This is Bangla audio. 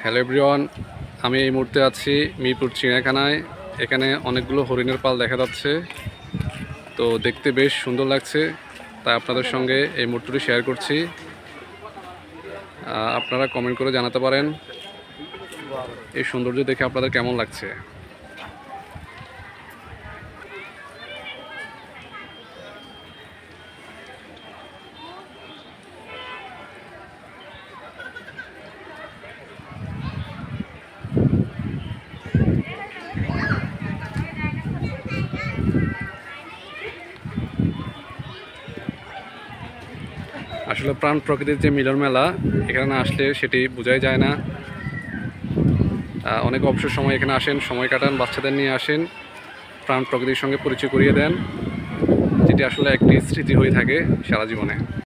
হ্যালো এভরিওয়ান, আমি এই মুহূর্তে আছি মিরপুর চিড়িয়াখানায়। এখানে অনেকগুলো হরিণের পাল দেখা যাচ্ছে, তো দেখতে বেশ সুন্দর লাগছে, তাই আপনাদের সঙ্গে এই মুহূর্তটি শেয়ার করছি। আপনারা কমেন্ট করে জানাতে পারেন এই সৌন্দর্য দেখে আপনাদের কেমন লাগছে। আসলে প্রাণ প্রকৃতির যে মিলন মেলা, এখানে না আসলে সেটি বোঝাই যায় না। অনেক অবসর সময় এখানে আসেন, সময় কাটান, বাচ্চাদের নিয়ে আসেন, প্রাণ প্রকৃতির সঙ্গে পরিচয় করিয়ে দেন, যেটি আসলে একটি স্মৃতি হয়ে থাকে সারা জীবনে।